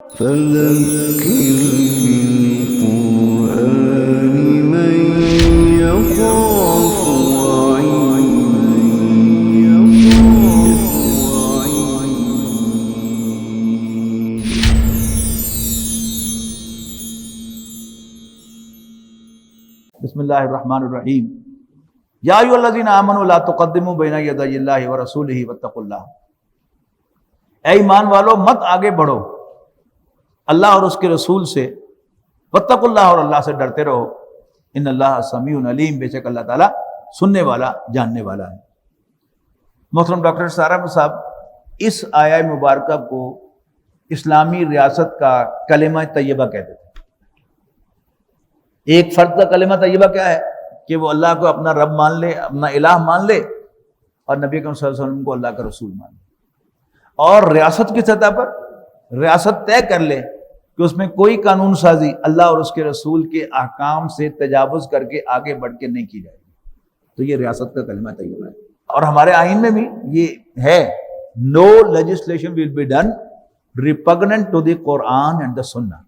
فذكر بالقرآن من يخاف بسم اللہ الرحمن الرحیم۔ یا ایھا الذین آمنوا لا تقدموا بین یدی اللہ ورسولہ واتقوا اللہ۔ اے ایمان والو مت آگے بڑھو اللہ اور اس کے رسول سے، واتقوا اللہ اور اللہ سے ڈرتے رہو، ان اللہ سمیع علیم، بے شک اللہ تعالیٰ سننے والا جاننے والا ہے۔ محترم ڈاکٹر سارا صاحب، اس آیہ مبارکہ کو اسلامی ریاست کا کلمہ طیبہ کہتے تھے۔ ایک فرد کا کلمہ طیبہ کیا ہے کہ وہ اللہ کو اپنا رب مان لے، اپنا الہ مان لے، اور نبی اکرم صلی اللہ علیہ وسلم کو اللہ کا رسول مان لے، اور ریاست کی سطح پر ریاست طے کر لے کہ اس میں کوئی قانون سازی اللہ اور اس کے رسول کے احکام سے تجاوز کر کے آگے بڑھ کے نہیں کی جائے گی، تو یہ ریاست کا کلمہ طیبہ ہے۔ اور ہمارے آئین میں بھی یہ ہے، no legislation will be done repugnant to the Quran and the Sunnah.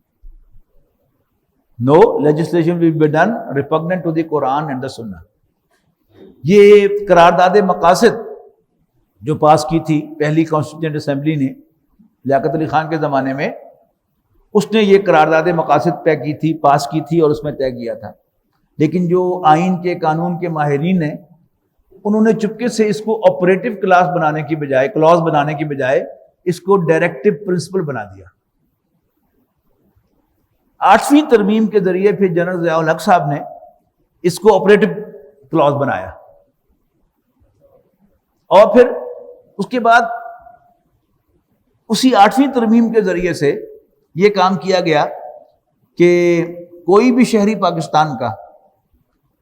No legislation will be done repugnant to the Quran and the Sunnah. یہ قرارداد مقاصد جو پاس کی تھی پہلی کانسٹیٹیوئنٹ اسمبلی نے لیاقت علی خان کے زمانے میں، اس نے یہ قرارداد مقاصد طے کی تھی، پاس کی تھی اور اس میں طے کیا تھا، لیکن جو آئین کے قانون کے ماہرین ہیں انہوں نے چپکے سے اس کو آپریٹو کلاس بنانے کی بجائے، کلاس بنانے کی بجائے اس کو ڈائریکٹو پرنسپل بنا دیا۔ 8ویں ترمیم کے ذریعے پھر جنرل ضیاء الحق صاحب نے اس کو آپریٹو کلاس بنایا، اور پھر اس کے بعد اسی 8ویں ترمیم کے ذریعے سے یہ کام کیا گیا کہ کوئی بھی شہری پاکستان کا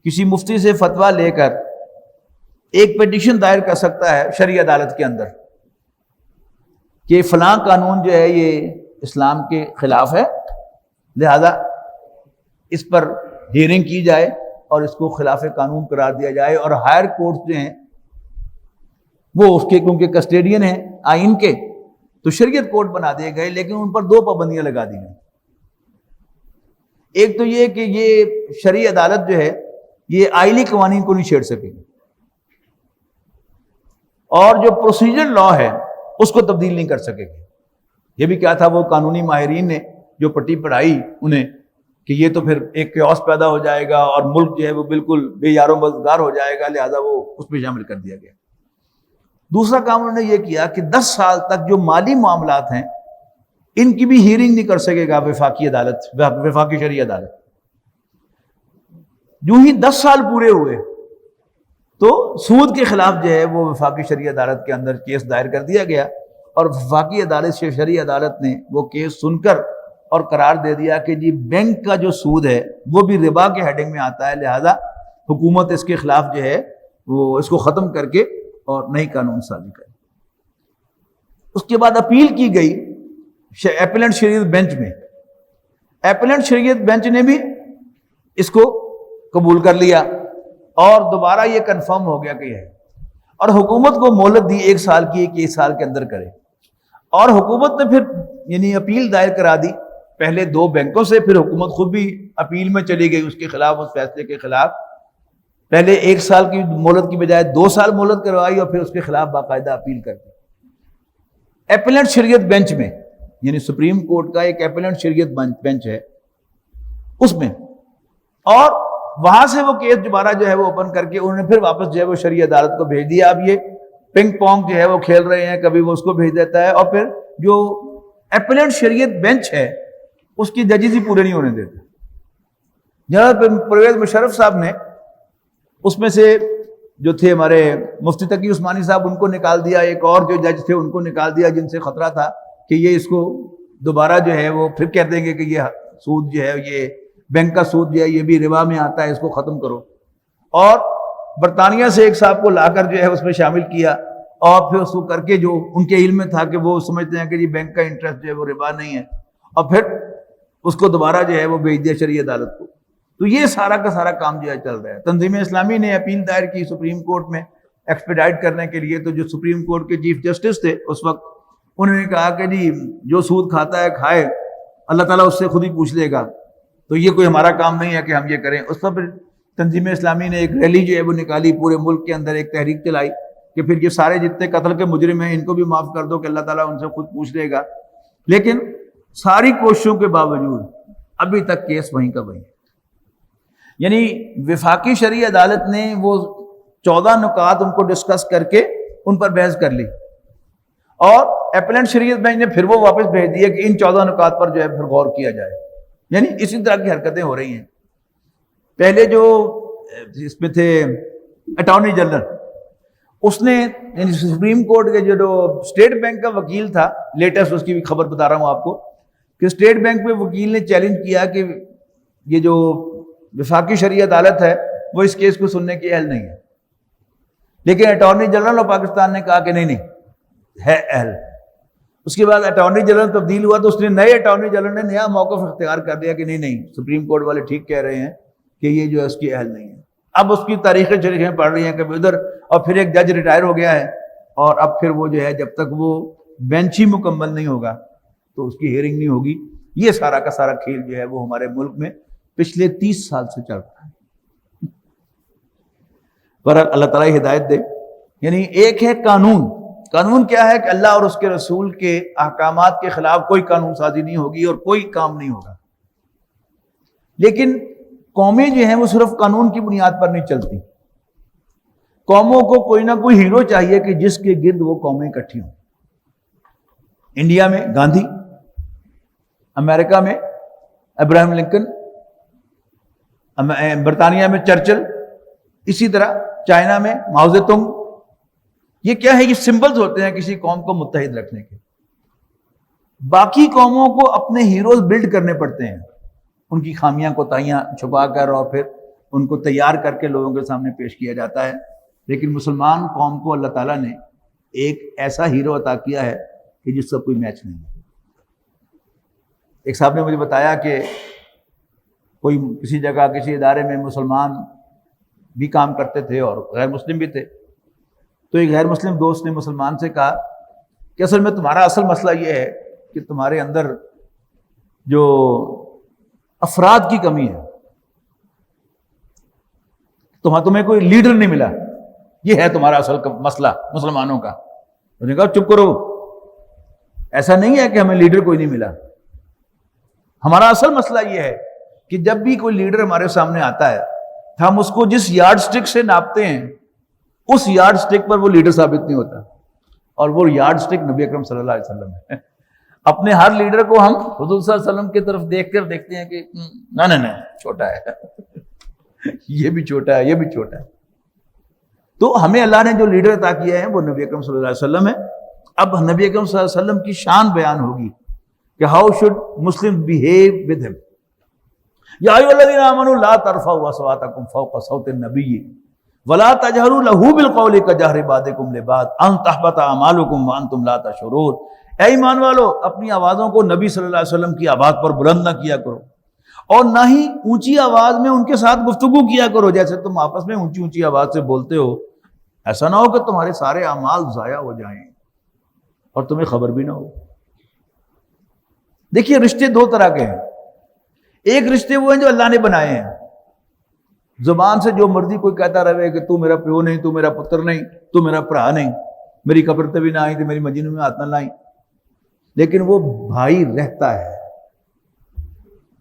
کسی مفتی سے فتویٰ لے کر ایک پیٹیشن دائر کر سکتا ہے شرعی عدالت کے اندر کہ فلاں قانون جو ہے یہ اسلام کے خلاف ہے، لہذا اس پر ہیئرنگ کی جائے اور اس کو خلاف قانون قرار دیا جائے، اور ہائر کورٹس جو ہیں وہ اس کے کیونکہ کسٹیڈین ہیں آئین کے، تو شریعت کورٹ بنا دیے گئے، لیکن ان پر 2 پابندیاں لگا دی گئیں۔ ایک تو یہ کہ یہ شرعی عدالت جو ہے یہ آئلی قوانین کو نہیں چھیڑ سکے گی، اور جو پروسیجر لا ہے اس کو تبدیل نہیں کر سکے گی۔ یہ بھی کیا تھا، وہ قانونی ماہرین نے جو پٹی پڑھائی انہیں کہ یہ تو پھر ایک کیوس پیدا ہو جائے گا اور ملک جو ہے وہ بالکل بے یار و مددگار ہو جائے گا، لہذا وہ اس میں شامل کر دیا گیا۔ دوسرا کام انہوں نے یہ کیا کہ 10 سال تک جو مالی معاملات ہیں ان کی بھی ہیئرنگ نہیں کر سکے گا وفاقی عدالت، وفاقی شرعی عدالت۔ جو ہی 10 سال پورے ہوئے تو سود کے خلاف جو ہے وہ وفاقی شرعی عدالت کے اندر کیس دائر کر دیا گیا، اور وفاقی عدالت سے شرعی عدالت نے وہ کیس سن کر اور قرار دے دیا کہ جی بینک کا جو سود ہے وہ بھی ربا کے ہیڈنگ میں آتا ہے، لہذا حکومت اس کے خلاف جو ہے وہ اس کو ختم کر کے اور نئی قانون سازی کرے۔ اس کے بعد اپیل کی گئی ایپیلنٹ شریعت بینچ میں، ایپیلنٹ شریعت بینچ نے بھی اس کو قبول کر لیا اور دوبارہ یہ کنفرم ہو گیا کہ یہ ہے، اور حکومت کو مہلت دی 1 سال کی کہ 1 سال کے اندر کرے، اور حکومت نے پھر یعنی اپیل دائر کرا دی پہلے 2 بینکوں سے، پھر حکومت خود بھی اپیل میں چلی گئی اس کے خلاف، اس فیصلے کے خلاف۔ پہلے 1 سال کی مہلت کی بجائے 2 سال مہلت کروائی، اور پھر اس کے خلاف باقاعدہ اپیل کر دی ایپیلنٹ شریعت بینچ میں، یعنی سپریم کورٹ کا ایک ایپیلنٹ شریعت بینچ ہے اس میں، اور وہاں سے وہ کیس دوبارہ جو ہے وہ اوپن کر کے انہوں نے پھر واپس جو ہے وہ شرعی عدالت کو بھیج دیا۔ اب یہ پنگ پونگ جو ہے وہ کھیل رہے ہیں، کبھی وہ اس کو بھیج دیتا ہے، اور پھر جو ایپیلنٹ شریعت بینچ ہے اس کی ججز ہی پورے نہیں ہونے دیتے۔ جنرل پرویز مشرف صاحب نے اس میں سے جو تھے ہمارے مفتی تقی عثمانی صاحب ان کو نکال دیا، ایک اور جو جج تھے ان کو نکال دیا، جن سے خطرہ تھا کہ یہ اس کو دوبارہ جو ہے وہ پھر کہہ دیں گے کہ یہ سود جو ہے، یہ بینک کا سود جو ہے یہ بھی ربا میں آتا ہے، اس کو ختم کرو۔ اور برطانیہ سے ایک صاحب کو لا کر جو ہے اس میں شامل کیا، اور پھر اس کو کر کے جو ان کے علم میں تھا کہ وہ سمجھتے ہیں کہ جی بینک کا انٹرسٹ جو ہے وہ ربا نہیں ہے، اور پھر اس کو دوبارہ جو ہے وہ بھیج دیا شرعی عدالت کو۔ تو یہ سارا کا سارا کام جو ہے چل رہا ہے۔ تنظیم اسلامی نے اپیل دائر کی سپریم کورٹ میں ایکسپیڈائٹ کرنے کے لیے، تو جو سپریم کورٹ کے چیف جسٹس تھے اس وقت انہوں نے کہا کہ جی جو سود کھاتا ہے کھائے، اللہ تعالیٰ اس سے خود ہی پوچھ لے گا، تو یہ کوئی ہمارا کام نہیں ہے کہ ہم یہ کریں۔ اس پر پھر تنظیم اسلامی نے ایک ریلی جو ہے وہ نکالی، پورے ملک کے اندر ایک تحریک چلائی کہ پھر یہ سارے جتنے قتل کے مجرم ہیں ان کو بھی معاف کر دو کہ اللہ تعالیٰ ان سے خود پوچھ لے گا۔ لیکن ساری کوششوں کے باوجود ابھی تک کیس وہیں کا وہیں ہے۔ یعنی وفاقی شرعی عدالت نے وہ 14 نکات ان کو ڈسکس کر کے ان پر بحث کر لی، اور اپیلنٹ شریعت بینچ نے پھر وہ واپس بھیج دیا کہ ان 14 نکات پر جو ہے پھر غور کیا جائے۔ یعنی اسی طرح کی حرکتیں ہو رہی ہیں۔ پہلے جو اس میں تھے اٹارنی جنرل، اس نے یعنی سپریم کورٹ کے جو اسٹیٹ بینک کا وکیل تھا، لیٹسٹ اس کی بھی خبر بتا رہا ہوں آپ کو، کہ اسٹیٹ بینک میں وکیل نے چیلنج کیا کہ یہ جو وفاقی شرعی عدالت ہے وہ اس کیس کو سننے کی اہل نہیں ہے، لیکن اٹارنی جنرل آف پاکستان نے کہا کہ نہیں ہے اہل۔ اس کے بعد اٹارنی جنرل تبدیل ہوا تو اس نے نئے اٹارنی جنرل نے نیا موقف اختیار کر دیا کہ نہیں سپریم کورٹ والے ٹھیک کہہ رہے ہیں کہ یہ جو ہے اس کی اہل نہیں ہے۔ اب اس کی تاریخیں شریحیں پڑھ رہی ہیں کبھی ادھر، اور پھر ایک جج ریٹائر ہو گیا ہے، اور اب پھر وہ جو ہے جب تک وہ بینچ ہی مکمل نہیں ہوگا تو اس کی ہیئرنگ نہیں ہوگی۔ یہ سارا کا سارا کھیل جو ہے وہ ہمارے ملک میں پچھلے 30 سال سے چل رہا ہے۔ پر اللہ تعالیٰ ہدایت دے۔ یعنی ایک ہے قانون، قانون کیا ہے کہ اللہ اور اس کے رسول کے احکامات کے خلاف کوئی قانون سازی نہیں ہوگی اور کوئی کام نہیں ہوگا۔ لیکن قومیں جو ہیں وہ صرف قانون کی بنیاد پر نہیں چلتی، قوموں کو کوئی نہ کوئی ہیرو چاہیے کہ جس کے گرد وہ قومیں اکٹھی ہوں۔ انڈیا میں گاندھی، امریکہ میں ابراہیم لنکن، برطانیہ میں چرچل، اسی طرح چائنا میں ماؤ زے تونگ۔ یہ کیا ہے؟ یہ سمبلز ہوتے ہیں کسی قوم کو متحد رکھنے کے۔ باقی قوموں کو اپنے ہیروز بلڈ کرنے پڑتے ہیں، ان کی خامیاں کوتاہیاں چھپا کر اور پھر ان کو تیار کر کے لوگوں کے سامنے پیش کیا جاتا ہے۔ لیکن مسلمان قوم کو اللہ تعالیٰ نے ایک ایسا ہیرو عطا کیا ہے کہ جس کا کوئی میچ نہیں ہے۔ ایک صاحب نے مجھے بتایا کہ کوئی کسی جگہ کسی ادارے میں مسلمان بھی کام کرتے تھے اور غیر مسلم بھی تھے، تو ایک غیر مسلم دوست نے مسلمان سے کہا کہ اصل میں تمہارا اصل مسئلہ یہ ہے کہ تمہارے اندر جو افراد کی کمی ہے، تمہیں کوئی لیڈر نہیں ملا، یہ ہے تمہارا اصل مسئلہ مسلمانوں کا۔ انہوں نے کہا چپ کرو، ایسا نہیں ہے کہ ہمیں لیڈر کوئی نہیں ملا، ہمارا اصل مسئلہ یہ ہے کہ جب بھی کوئی لیڈر ہمارے سامنے آتا ہے ہم اس کو جس یارڈ سٹک سے ناپتے ہیں اس یارڈ سٹک پر وہ لیڈر ثابت نہیں ہوتا، اور وہ یارڈ سٹک نبی اکرم صلی اللہ علیہ وسلم ہے۔ اپنے ہر لیڈر کو ہم حضور صلی اللہ علیہ وسلم کی طرف دیکھ کر دیکھتے ہیں کہ نہیں چھوٹا ہے، یہ بھی چھوٹا ہے، یہ بھی چھوٹا ہے۔ تو ہمیں اللہ نے جو لیڈر عطا کیا ہے وہ نبی اکرم صلی اللہ علیہ وسلم ہے۔ اب نبی اکرم صلی اللہ علیہ وسلم کی شان بیان ہوگی کہ how should Muslim behave with ہم۔ یا ایھا الذین آمنوا لا ترفعوا اصواتکم فوق صوت النبی ولا تجہروا لہ بالقول کجہر بعضکم لبعض ان تحبط اعمالکم وانتم لا تشعرون۔ اے ایمان والو، اپنی آوازوں کو نبی صلی اللہ علیہ وسلم کی آواز پر بلند نہ کیا کرو، اور نہ ہی اونچی آواز میں ان کے ساتھ گفتگو کیا کرو جیسے تم آپس میں اونچی اونچی آواز سے بولتے ہو، ایسا نہ ہو کہ تمہارے سارے اعمال ضائع ہو جائیں اور تمہیں خبر بھی نہ ہو۔ دیکھیے رشتے دو طرح کے ہیں، ایک رشتے وہ ہیں جو اللہ نے بنائے ہیں، زبان سے جو مرضی کوئی کہتا رہے کہ تو میرا پیو نہیں، تو میرا پتر نہیں، تو میرا بھرا نہیں، میری قبر تے بھی نہ آئی تو میری مجینوں میں ہاتھ نہ لائیں، لیکن وہ بھائی رہتا ہے،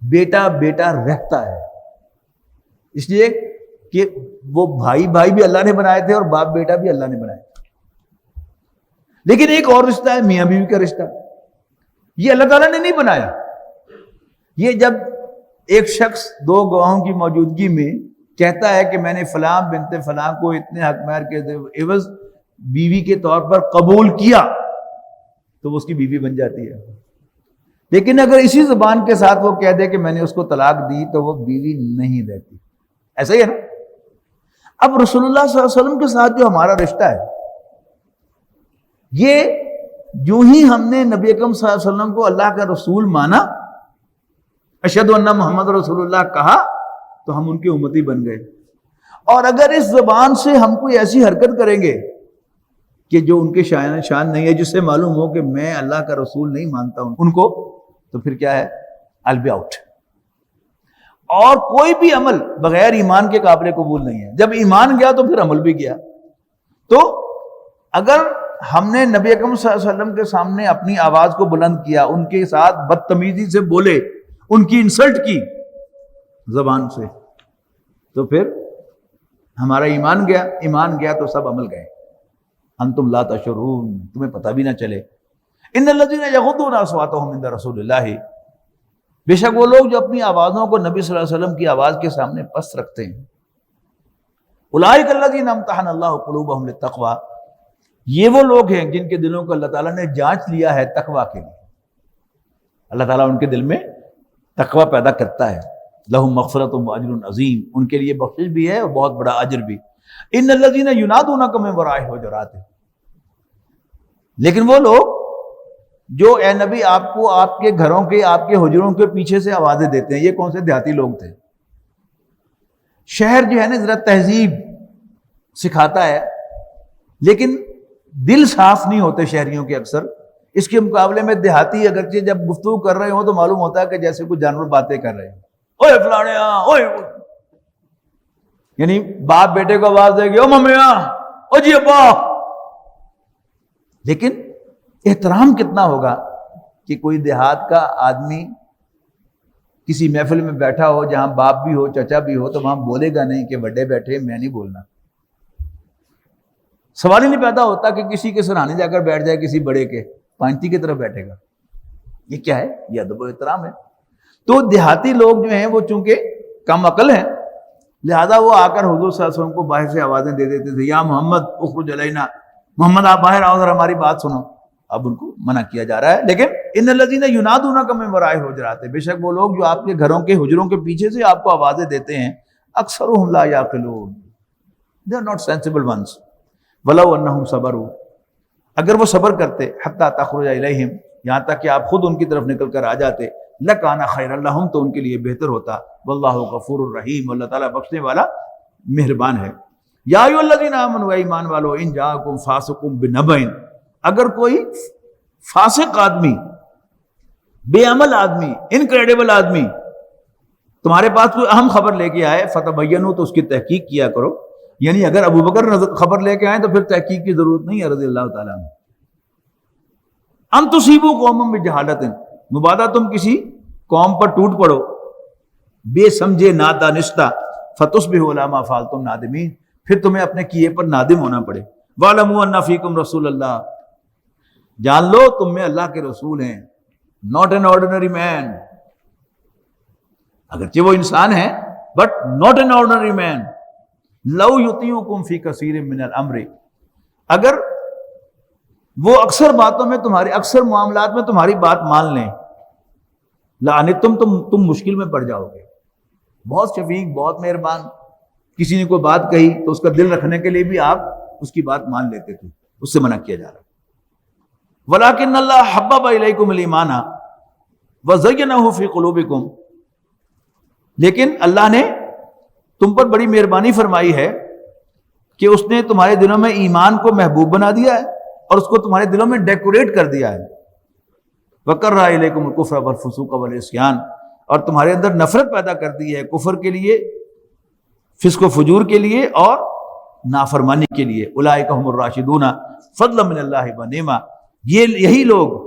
بیٹا بیٹا رہتا ہے، اس لیے کہ وہ بھائی بھی اللہ نے بنائے تھے اور باپ بیٹا بھی اللہ نے بنائے تھے۔ لیکن ایک اور رشتہ ہے میاں بیوی کا رشتہ، یہ اللہ تعالیٰ نے نہیں بنایا۔ یہ جب ایک شخص دو گواہوں کی موجودگی میں کہتا ہے کہ میں نے فلاں بنت فلاں کو اتنے حق مہر کے عوض بیوی کے طور پر قبول کیا تو وہ اس کی بیوی بن جاتی ہے، لیکن اگر اسی زبان کے ساتھ وہ کہہ دے کہ میں نے اس کو طلاق دی تو وہ بیوی نہیں رہتی۔ ایسا ہی ہے نا؟ اب رسول اللہ صلی اللہ علیہ وسلم کے ساتھ جو ہمارا رشتہ ہے، یہ جو ہی ہم نے نبی اکرم صلی اللہ علیہ وسلم کو اللہ کا رسول مانا، اشہد ان محمد رسول اللہ کہا، تو ہم ان کے امتی بن گئے۔ اور اگر اس زبان سے ہم کوئی ایسی حرکت کریں گے کہ جو ان کے شان نہیں ہے، جس سے معلوم ہو کہ میں اللہ کا رسول نہیں مانتا ہوں ان کو، تو پھر کیا ہے؟ I'll be out۔ اور کوئی بھی عمل بغیر ایمان کے قابل قبول نہیں ہے۔ جب ایمان گیا تو پھر عمل بھی گیا۔ تو اگر ہم نے نبی اکرم صلی اللہ علیہ وسلم کے سامنے اپنی آواز کو بلند کیا، ان کے ساتھ بدتمیزی سے بولے، ان کی انسلٹ کی زبان سے، تو پھر ہمارا ایمان گیا۔ ایمان گیا تو سب عمل گئے۔ انتم لا تشعرون، تمہیں پتہ بھی نہ چلے۔ ان الذین یغضون اصواتهم عند رسول اللہ، بے شک وہ لوگ جو اپنی آوازوں کو نبی صلی اللہ علیہ وسلم کی آواز کے سامنے پست رکھتے ہیں، اولئک الذین امتحن اللہ قلوبهم للتقوی، یہ وہ لوگ ہیں جن کے دلوں کو اللہ تعالیٰ نے جانچ لیا ہے تقوی کے لیے۔ اللہ تعالیٰ ان کے دل میں تقوی پیدا کرتا ہے۔ لہم مغفرۃ واجر عظیم، ان کے لیے بخشش بھی ہے اور بہت بڑا اجر بھی۔ ان الذین ینادونک من وراء الحجرات، لیکن وہ لوگ جو اے نبی آپ کو آپ کے گھروں کے، آپ کے حجروں کے پیچھے سے آوازیں دیتے ہیں، یہ کون سے دیہاتی لوگ تھے؟ شہر جو ہے نا ذرا تہذیب سکھاتا ہے، لیکن دل صاف نہیں ہوتے شہریوں کے اکثر۔ اس کے مقابلے میں دیہاتی اگرچہ جب گفتگو کر رہے ہوں تو معلوم ہوتا ہے کہ جیسے کوئی جانور باتیں کر رہے ہیں، اوے فلاڑیا، اوے، یعنی باپ بیٹے کو آواز دے گی، او ممیاں، او جی ابا۔ لیکن احترام کتنا ہوگا کہ کوئی دیہات کا آدمی کسی محفل میں بیٹھا ہو جہاں باپ بھی ہو، چچا بھی ہو، تو وہاں بولے گا نہیں کہ بڑے بیٹھے میں نہیں بولنا۔ سوال ہی نہیں پیدا ہوتا کہ کسی کے سرہانے جا کر بیٹھ جائے کسی بڑے کے، پانتی کی طرف بیٹھے گا۔ یہ کیا ہے؟ یہ ادب و احترام ہے۔ تو دیہاتی لوگ جو ہیں وہ چونکہ کم عقل ہیں، لہذا وہ آ کر حضور صلی اللہ علیہ وسلم کو باہر سے آوازیں دے دیتے تھے، یا محمد اخرج علینا، محمد آپ باہر آؤ ذرا ہماری بات سنو۔ اب ان کو منع کیا جا رہا ہے۔ لیکن ان الذین ینادونک من وراء الحجرات، بے شک وہ لوگ جو آپ کے گھروں کے حجروں کے پیچھے سے آپ کو آوازیں دیتے ہیں، اکثرهم لا یعقلون، they are not sensible ones، ولو انہم صبروا، اگر وہ صبر کرتے، حتی تخرج الیہم، یہاں تک کہ آپ خود ان کی طرف نکل کر آ جاتے، لکان خیر لہم، تو ان کے لیے بہتر ہوتا۔ واللہ غفور الرحیم، اللہ تعالیٰ بخشنے والا مہربان ہے۔ یا ایھا الذین آمنوا، ایمان والو، ان جاءکم فاسق بنبأ، اگر کوئی فاسق آدمی، بے عمل آدمی، انکریڈیبل آدمی تمہارے پاس کوئی اہم خبر لے کے آئے، فتبینوا، تو اس کی تحقیق کیا کرو۔ یعنی اگر ابو بکر خبر لے کے آئے تو پھر تحقیق کی ضرورت نہیں ہے رضی اللہ تعالیٰ عنہ۔ ان تصیبوا قوما بجہالۃ، مبادا تم کسی قوم پر ٹوٹ پڑو بے سمجھے نادانستہ، فتصبحوا علی ما فعلتم نادمین، پھر تمہیں اپنے کیے پر نادم ہونا پڑے۔ وَاعْلَمُوا أَنَّ فِيكُمْ رَسُولَ اللَّهِ، جان لو تم میں اللہ کے رسول ہیں، not an ordinary man، اگرچہ وہ انسان ہے but not an ordinary man۔ لَوْ يُطِيعُكُمْ فِي كَثِيرٍ مِّنَ الْأَمْرِ، اگر وہ اکثر باتوں میں تمہاری، اکثر معاملات میں تمہاری بات مان لیں، لَعَنِتُّمْ، تم مشکل میں پڑ جاؤ گے۔ بہت شفیق، بہت مہربان، کسی نے کوئی بات کہی تو اس کا دل رکھنے کے لیے بھی آپ اس کی بات مان لیتے تھے، اس سے منع کیا جا رہا ہے۔ وَلَٰكِنَّ اللَّهَ حَبَّبَ إِلَيْكُمُ الْإِيمَانَ وَزَيَّنَهُ فِي قُلُوبِكُمْ، لیکن اللہ نے تم پر بڑی مہربانی فرمائی ہے کہ اس نے تمہارے دلوں میں ایمان کو محبوب بنا دیا ہے اور اس کو تمہارے دلوں میں ڈیکوریٹ کر دیا ہے۔ وَكَرَّهَ إِلَيْكُمُ الْكُفْرَ وَالْفُسُوقَ وَالْعِصْيَانَ، اور تمہارے اندر نفرت پیدا کر دی ہے کفر کے لیے، فسق و فجور کے لیے اور نافرمانی کے لیے۔ اولئک هم الراشدون فضلا من اللہ ونعمہ، یہی لوگ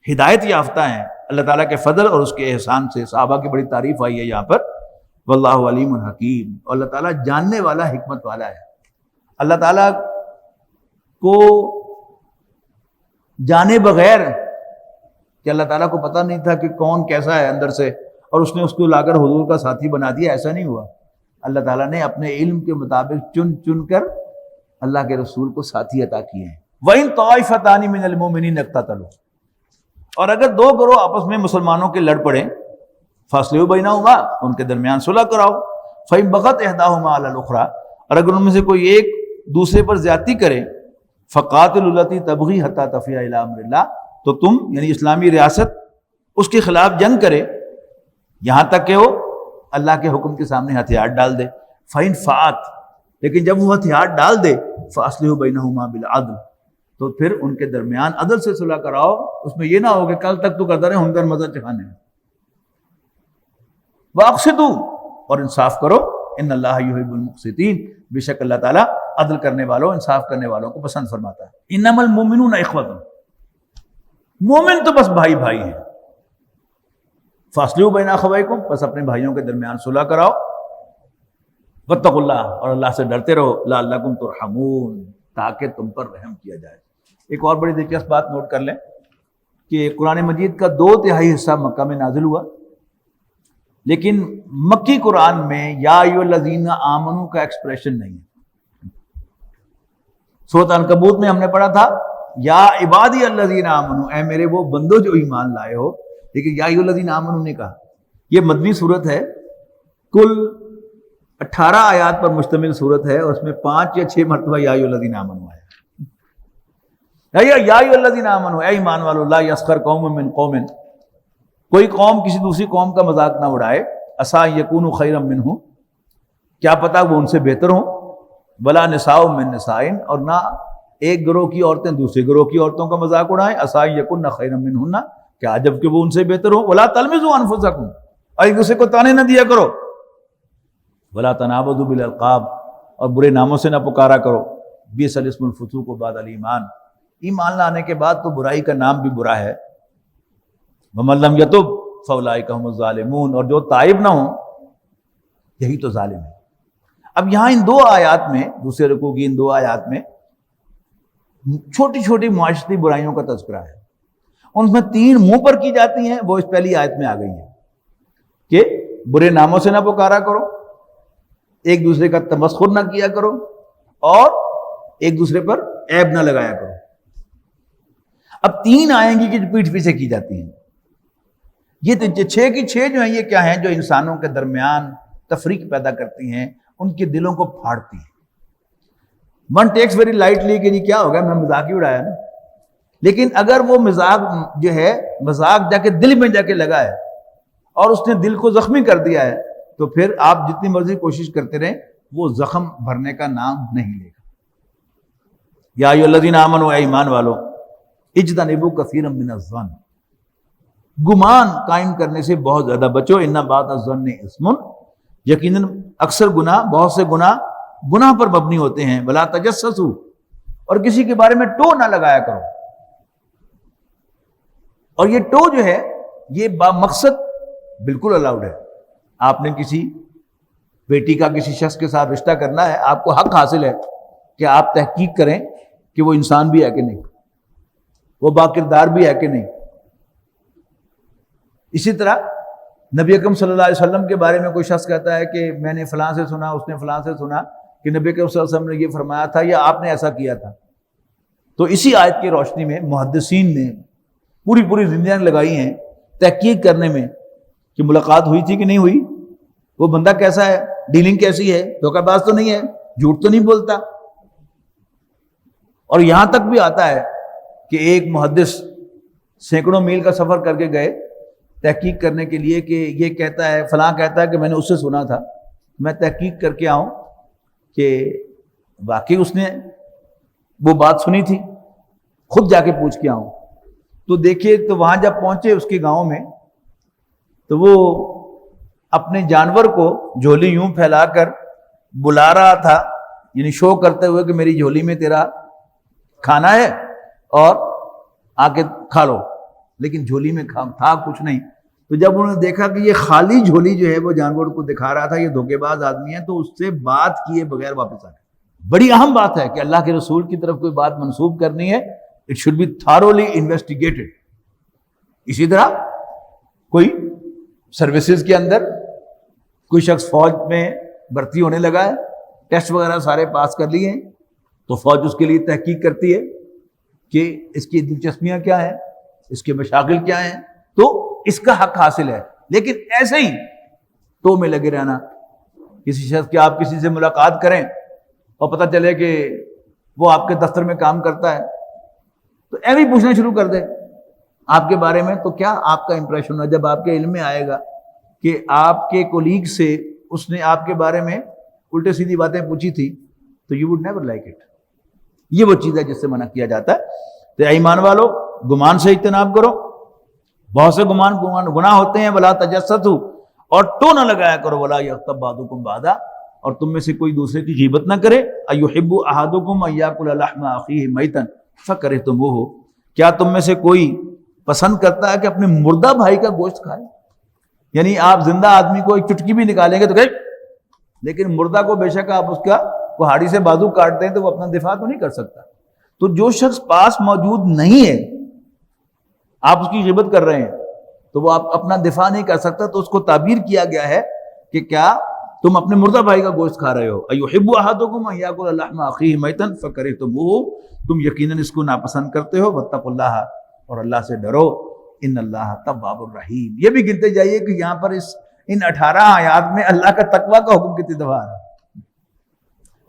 ہدایت یافتہ ہیں اللہ تعالیٰ کے فضل اور اس کے احسان سے۔ صحابہ کی بڑی تعریف آئی ہے یہاں پر۔ واللہ علیم حکیم، اور اللہ تعالیٰ جاننے والا، حکمت والا ہے۔ اللہ تعالیٰ کو جانے بغیر کہ اللہ تعالیٰ کو پتہ نہیں تھا کہ کون کیسا ہے اندر سے، اور اس نے اس کو لا کر حضور کا ساتھی بنا دیا، ایسا نہیں ہوا۔ اللہ تعالیٰ نے اپنے علم کے مطابق چن چن کر اللہ کے رسول کو ساتھی عطا کیے ہیں۔ وَإِن طَائِفَتَانِ مِنَ الْمُؤْمِنِينَ اقْتَتَلُوا، اور اگر دو گروہ آپس میں مسلمانوں کے لڑ پڑیں، فَأَصْلِحُوا بَيْنَهُمَا، ان کے درمیان صلح کراؤ۔ فَإِن بَغَتْ إِحْدَاهُمَا عَلَى الْأُخْرَى، اور اگر ان میں سے کوئی ایک دوسرے پر زیادتی کرے، فَقَاتِلُوا الَّتِي تَبْغِي حَتَّى تَفِيءَ إِلَىٰ أَمْرِ اللَّهِ، تو تم یعنی اسلامی ریاست اس کے خلاف جنگ کرے یہاں تک کہ وہ اللہ کے حکم کے سامنے ہتھیار ڈال دے۔ فَإِن فَاءَتْ، لیکن جب وہ ہتھیار ڈال دے، فَأَصْلِحُوا بَيْنَهُمَا بِالْعَدْلِ، تو پھر ان کے درمیان عدل سے صلح کراؤ. اس میں یہ نہ ہو کہ کل تک تو کرتا رہے، ہم در مزہ چکھانے. واقسطوا، اور انصاف کرو. ان اللہ یحب المقسطین، بے شک اللہ تعالیٰ عدل کرنے والوں، انصاف کرنے والوں کو پسند فرماتا ہے. انما المؤمنون اخوۃ، مومن تو بس بھائی بھائی ہیں. فاصلحوا بین اخویکم، بس اپنے بھائیوں کے درمیان صلح کراؤ. واتقوا اللہ، اور اللہ سے ڈرتے رہو. لعلکم ترحمون، تاکہ تم پر رحم کیا جائے. ایک اور بڑی دلچسپ بات نوٹ کر لیں کہ قرآن مجید کا 2/3 حصہ مکہ میں نازل ہوا، لیکن مکی قرآن میں یا ایھا الذین آمنوا کا ایکسپریشن نہیں ہے. سورۃ عنکبوت میں ہم نے پڑھا تھا یا عبادی الذین آمنوا، اے میرے وہ بندو جو ایمان لائے ہو، لیکن یا ایھا الذین آمنوا نے کہا. یہ مدنی صورت ہے، کل 18 آیات پر مشتمل صورت ہے، اور اس میں 5 یا 6 مرتبہ یا ایھا الذین آمنوا ہے. یا ایھا الذین آمنوا، اے ایمان والو، لا یسخر قوم من قوم، کوئی قوم کسی دوسری قوم کا مذاق نہ اڑائے. عسیٰ یکونوا خیرا منہم، کیا پتہ وہ ان سے بہتر ہوں. ولا نساء من نساء، اور نہ ایک گروہ کی عورتیں دوسرے گروہ کی عورتوں کا مذاق اڑائیں. عسیٰ یکن خیرا منہن، کیا جب کہ وہ ان سے بہتر ہوں. ولا تلمزوا انفسکم، اور ایک دوسرے کو تانے نہ دیا کرو. ولا تنابزوا بالالقاب، اور برے ناموں سے نہ پکارا کرو. بئس الاسم الفسوق بعد الایمان، ایمان لانے کے بعد تو برائی کا نام بھی برا ہے. ومن لم یتب فاولئک هم الظالمون، اور جو تائب نہ ہوں یہی تو ظالم ہے. اب یہاں ان 2 آیات میں، دوسرے رکوع کی ان 2 آیات میں چھوٹی چھوٹی معاشرتی برائیوں کا تذکرہ ہے. ان میں 3 منہ پر کی جاتی ہیں، وہ اس پہلی آیت میں آ گئی ہیں کہ برے ناموں سے نہ پکارا کرو، ایک دوسرے کا تمسخر نہ کیا کرو، اور ایک دوسرے پر عیب نہ لگایا کرو. اب 3 آئیں گی کہ جو پیٹھ پیچھے کی جاتی ہیں. یہ 6 کی 6 جو ہیں، یہ کیا ہیں؟ جو انسانوں کے درمیان تفریق پیدا کرتی ہیں، ان کے دلوں کو پھاڑتی ہیں. ون ٹیکس ویری لائٹلی کہ نہیں کیا ہوگا، میں مذاق ہی اڑایا نا. لیکن اگر وہ مذاق جو ہے، مذاق جا کے دل میں جا کے لگا ہے اور اس نے دل کو زخمی کر دیا ہے، تو پھر آپ جتنی مرضی کوشش کرتے رہیں، وہ زخم بھرنے کا نام نہیں لے گا. یا ایھا الذین آمنوا، اے ایمان والو، اجتنبوا کثیرا من الظن، گمان قائم کرنے سے بہت زیادہ بچو. ان بعض الظن اسم، یقیناً اکثر گناہ، بہت سے گناہ پر مبنی ہوتے ہیں. ولا تجسسوا، اور کسی کے بارے میں ٹو نہ لگایا کرو. اور یہ ٹو جو ہے، یہ با مقصد بالکل الاؤڈ ہے. آپ نے کسی بیٹی کا کسی شخص کے ساتھ رشتہ کرنا ہے، آپ کو حق حاصل ہے کہ آپ تحقیق کریں کہ وہ انسان بھی ہے کہ نہیں، وہ با کردار بھی ہے کہ نہیں. اسی طرح نبی اکرم صلی اللہ علیہ وسلم کے بارے میں کوئی شخص کہتا ہے کہ میں نے فلاں سے سنا، اس نے فلاں سے سنا کہ نبی اکرم صلی اللہ علیہ وسلم نے یہ فرمایا تھا یا آپ نے ایسا کیا تھا. تو اسی آیت کی روشنی میں محدثین نے پوری زندگیاں لگائی ہیں تحقیق کرنے میں کہ ملاقات ہوئی تھی کہ نہیں ہوئی، وہ بندہ کیسا ہے، ڈیلنگ کیسی ہے، دھوکہ باز تو نہیں ہے، جھوٹ تو نہیں بولتا. اور یہاں تک بھی آتا ہے کہ ایک محدث سینکڑوں میل کا سفر کر کے گئے تحقیق کرنے کے لیے کہ یہ کہتا ہے، فلاں کہتا ہے کہ میں نے اس سے سنا تھا، میں تحقیق کر کے آؤں کہ واقعی اس نے وہ بات سنی تھی، خود جا کے پوچھ کے آؤں. تو دیکھیے، تو وہاں جب پہنچے اس کے گاؤں میں، تو وہ اپنے جانور کو جھولی یوں پھیلا کر بلا رہا تھا، یعنی شو کرتے ہوئے کہ میری جھولی میں تیرا کھانا ہے اور آ کے کھا لو، لیکن جھولی میں تھا کچھ نہیں. تو جب انہوں نے دیکھا کہ یہ خالی جھولی جو ہے وہ جانور کو دکھا رہا تھا، یہ دھوکے باز آدمی ہے، تو اس سے بات کیے بغیر واپس آ گئے. بڑی اہم بات ہے کہ اللہ کے رسول کی طرف کوئی بات منسوب کرنی ہے، it should be thoroughly investigated. اسی طرح کوئی سروسز کے اندر کوئی شخص فوج میں بھرتی ہونے لگا ہے، ٹیسٹ وغیرہ سارے پاس کر لیے ہیں، تو فوج اس کے لیے تحقیق کرتی ہے کہ اس کی دلچسپیاں کیا ہیں، اس کے مشاغل کیا ہیں، تو اس کا حق حاصل ہے. لیکن ایسے ہی تو میں لگے رہنا، کسی شخص کی آپ کسی سے ملاقات کریں اور پتہ چلے کہ وہ آپ کے دفتر میں کام کرتا ہے، تو ایویں پوچھنا شروع کر دے آپ کے بارے میں، تو کیا آپ کا امپریشن ہوگا جب آپ کے علم میں آئے گا کہ آپ کے کولیگ سے اس نے آپ کے بارے میں الٹے سیدھی باتیں پوچھی تھی، تو you would never like it. یہ وہ چیز ہے جس سے منع کیا جاتا ہے. تو ایمان والو گمان سے اجتناب کرو. بہت سے گناہ ہوتے ہیں. ولا تجسسوا، اور تو نہ لگایا کرو. ولا یغتب بعضکم بعضا، اور تم میں سے کوئی دوسرے کی غیبت نہ کرے. ایحب احدکم ان یاکل لحم اخیہ میتا فکرہتموہ، کیا تم میں سے کوئی پسند کرتا ہے کہ اپنے مردہ بھائی کا گوشت کھائے؟ یعنی آپ زندہ آدمی کو ایک چٹکی بھی نکالیں گے تو کہ، لیکن مردہ کو بے شک آپ اس کا کہاڑی سے بازو کاٹ دیں تو وہ اپنا دفاع تو نہیں کر سکتا. تو جو شخص پاس موجود نہیں ہے، آپ اس کی غیبت کر رہے ہیں تو وہ آپ اپنا دفاع نہیں کر سکتا. تو اس کو تعبیر کیا گیا ہے کہ کیا تم اپنے مردہ بھائی کا گوشت کھا رہے ہو. ایحب احدکم ان یاکل لحم اخیہ میتا فکرہتموہ، تم یقیناً اس کو ناپسند کرتے ہو. واتقوا اللہ، اور اللہ سے ڈرو. ان اللہ تواب الرحیم. یہ بھی گنتے جائیے کہ یہاں پر ان 18 آیات میں اللہ کا تقوی کا حکم کتنی دفعہ ہے.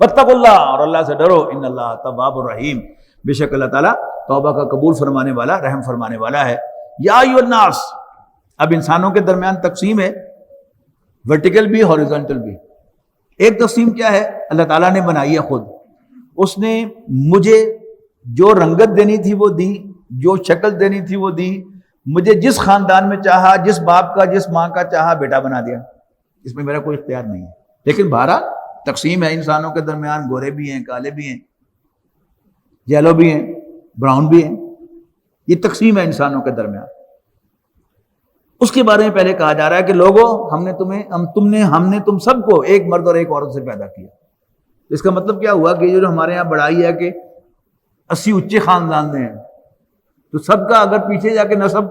واتقوا اللہ، اور اللہ سے ڈرو. ان اللہ تواب الرحیم، بے شک اللہ تعالیٰ توبہ کا قبول فرمانے والا، رحم فرمانے والا ہے. یا ایھا الناس، اب انسانوں کے درمیان تقسیم ہے، ورٹیکل بھی ہاریزونٹل بھی. ایک تقسیم کیا ہے؟ اللہ تعالیٰ نے بنائی ہے خود. اس نے مجھے جو رنگت دینی تھی وہ دی، جو شکل دینی تھی وہ دی. مجھے جس خاندان میں چاہا، جس باپ کا جس ماں کا چاہا بیٹا بنا دیا. اس میں میرا کوئی اختیار نہیں ہے. لیکن بہرحال تقسیم ہے انسانوں کے درمیان. گورے بھی ہیں، کالے بھی ہیں، یلو بھی ہیں، براؤن بھی ہیں. یہ تقسیم ہے انسانوں کے درمیان. اس کے بارے میں پہلے کہا جا رہا ہے کہ لوگوں، ہم نے تم سب کو ایک مرد اور ایک عورت سے پیدا کیا. اس کا مطلب کیا ہوا کہ یہ جو ہمارے یہاں بڑائی ہے کہ 80 اونچے خاندان میں ہیں، تو سب کا اگر پیچھے جا کے نسب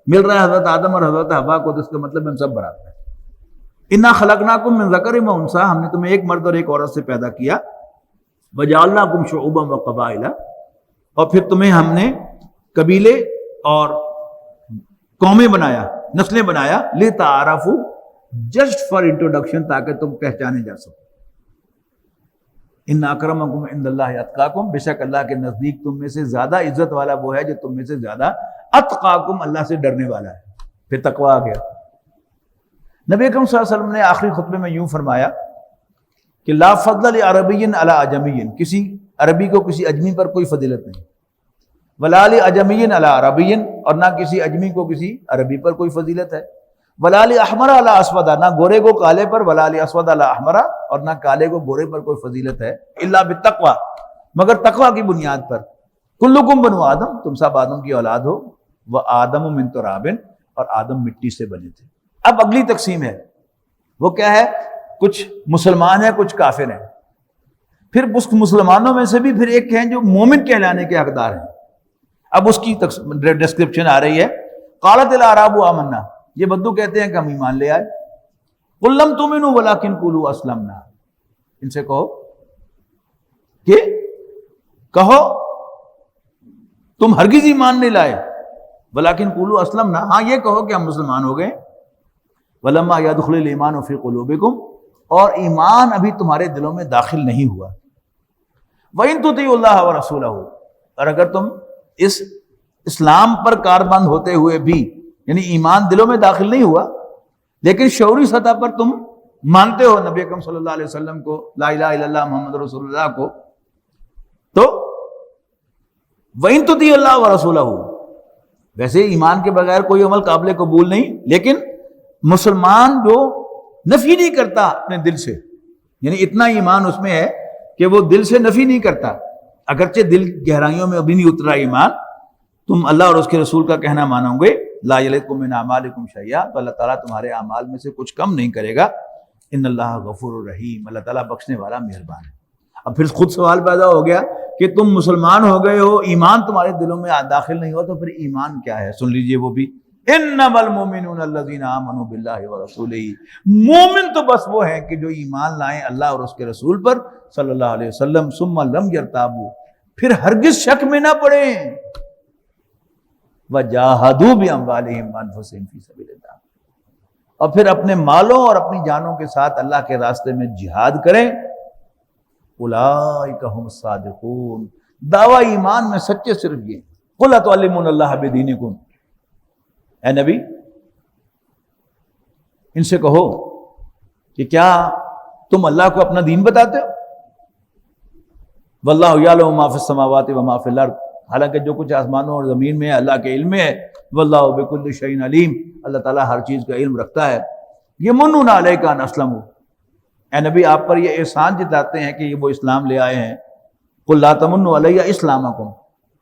مل رہا ہے حضرت آدم اور حضرت حوا کو، تو اس کا مطلب ہم سب برابر ہیں. انا خلقناکم من ذکر و انثی، ہم نے تمہیں ایک مرد اور ایک عورت سے پیدا کیا. وجعلناکم شعوبا وقبائل، اور پھر تمہیں ہم نے قبیلے اور قومیں بنایا، نسلیں بنایا. لتعارفوا، جسٹ فار انٹروڈکشن، تاکہ تم پہچانے جا سکو. ان اکرمکم عند اللہ اتقاکم، بے شک اللہ کے نزدیک تم میں سے زیادہ عزت والا وہ ہے جو تم میں سے زیادہ اتقاکم، اللہ سے ڈرنے والا ہے. پھر تقوی آ گیا. نبی اکرم صلی اللہ علیہ وسلم نے آخری خطبے میں یوں فرمایا کہ لا فضل لعربی علی اعجمی، کسی عربی کو کسی اجمی پر کوئی فضیلت نہیں. ولا لعجمی علی عربی، اور نہ کسی اجمی کو کسی عربی پر کوئی فضیلت ہے. ولا لاحمر علی اسود، نہ گورے کو کالے پر. ولا لاسود علی احمر، اور نہ کالے کو گورے پر کوئی فضیلت ہے. الا بالتقوی، مگر تقوی کی بنیاد پر. کلکم بنو آدم، تم سب آدم کی اولاد ہو. وآدم من تراب، اور آدم مٹی سے بنے تھے. اب اگلی تقسیم ہے، وہ کیا ہے؟ کچھ مسلمان ہیں، کچھ کافر ہیں. پھر اس مسلمانوں میں سے بھی پھر ایک ہیں جو مومن کہلانے کے حقدار ہیں. اب اس کی ڈسکرپشن آ رہی ہے. قالت الاعراب آمنا، یہ بدو کہتے ہیں کہ ہم ایمان لے آئے. قل لم تؤمنوا ولکن قولوا اسلمنا، ان سے کہو کہ تم ہرگز ایمان نہیں لائے. ولکن قولوا اسلمنا، ہاں یہ کہو کہ ہم مسلمان ہو گئے. ولما يدخل الايمان في قلوبكم، اور ایمان ابھی تمہارے دلوں میں داخل نہیں ہوا. وَإِن تُطِيعُوا اللَّهَ وَرَسُولَهُ، اور اگر تم اس اسلام پر کاربند ہوتے ہوئے بھی، یعنی ایمان دلوں میں داخل نہیں ہوا لیکن شعوری سطح پر تم مانتے ہو نبی اکرم صلی اللہ علیہ وسلم کو، لا الہ الا اللہ محمد رسول اللہ کو، تو وَإِن تُطِيعُوا اللَّهَ وَرَسُولَهُ، ویسے ایمان کے بغیر کوئی عمل قابل قبول نہیں. لیکن مسلمان جو نفی نہیں کرتا اپنے دل سے، یعنی اتنا ایمان اس میں ہے کہ وہ دل سے نفی نہیں کرتا، اگرچہ دل گہرائیوں میں ابھی نہیں اترا ایمان. تم اللہ اور اس کے رسول کا کہنا مانو گے. لا یلدکم من اعمالکم شیئا، تو اللہ تعالیٰ تمہارے اعمال میں سے کچھ کم نہیں کرے گا. ان اللہ غفور الرحیم، اللہ تعالیٰ بخشنے والا مہربان ہے. اب پھر خود سوال پیدا ہو گیا کہ تم مسلمان ہو گئے ہو، ایمان تمہارے دلوں میں داخل نہیں ہوا، تو پھر ایمان کیا ہے؟ سن لیجئے وہ بھی. انما المؤمنون الذین آمنوا باللہ ورسولہ، مومن تو بس وہ ہیں کہ جو ایمان لائیں اللہ اور اس کے رسول پر صلی اللہ علیہ وسلم. ثم لم یرتابوا، پھر ہرگز شک میں نہ پڑیں. وجاہدوا باموالہم وانفسہم فی سبیل اللہ، اور پھر اپنے مالوں اور اپنی جانوں کے ساتھ اللہ کے راستے میں جہاد کریں. اولئک هم الصادقون، دعویٰ ایمان میں سچے صرف یہ. قل اتعلمون اللہ بدینکم، اے نبی ان سے کہو کہ کیا تم اللہ کو اپنا دین بتاتے ہو؟ واللہ یعلم ما فی السماوات و ما فی الارض، حالانکہ جو کچھ آسمانوں اور زمین میں ہے اللہ کے علم میں ہے. واللہ بکل شیء علیم، اللہ تعالیٰ ہر چیز کا علم رکھتا ہے. یمنون علیک ان اسلموا، اے نبی آپ پر یہ احسان جتاتے ہیں کہ یہ وہ اسلام لے آئے ہیں. قل لا تمنوا علی اسلامکم،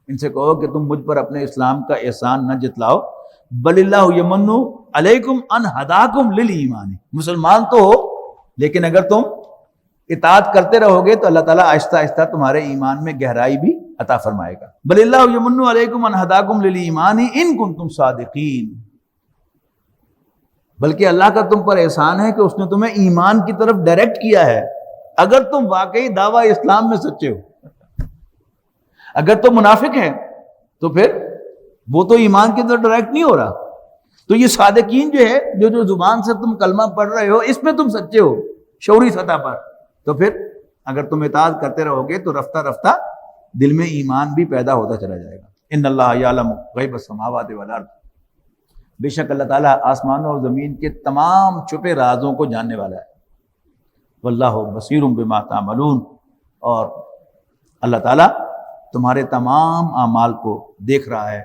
ان سے کہو کہ تم مجھ پر اپنے اسلام کا احسان نہ جتلاؤ. بل اللہ یمن علیکم ان ہداکم للایمان، مسلمان تو ہو لیکن اگر تم اطاعت کرتے رہو گے تو اللہ تعالیٰ آہستہ آہستہ تمہارے ایمان میں گہرائی بھی عطا فرمائے گا. بل اللہ یمن علیکم ان ہداکم للایمان ان کنتم صادقین، بلکہ اللہ کا تم پر احسان ہے کہ اس نے تمہیں ایمان کی طرف ڈائریکٹ کیا ہے اگر تم واقعی دعویٰ اسلام میں سچے ہو. اگر تم منافق ہیں تو پھر وہ تو ایمان کی طرف ڈائریکٹ نہیں ہو رہا. تو یہ صادقین جو ہے، جو زبان سے تم کلمہ پڑھ رہے ہو، اس میں تم سچے ہو شعوری سطح پر، تو پھر اگر تم اطاعت کرتے رہو گے تو رفتہ رفتہ دل میں ایمان بھی پیدا ہوتا چلا جائے گا. ان اللہ یعلم غیب السماوات والارض، بے شک اللہ تعالیٰ آسمانوں اور زمین کے تمام چھپے رازوں کو جاننے والا ہے. واللہ بصیر بما تعملون، اور اللہ تعالیٰ تمہارے تمام اعمال کو دیکھ رہا ہے.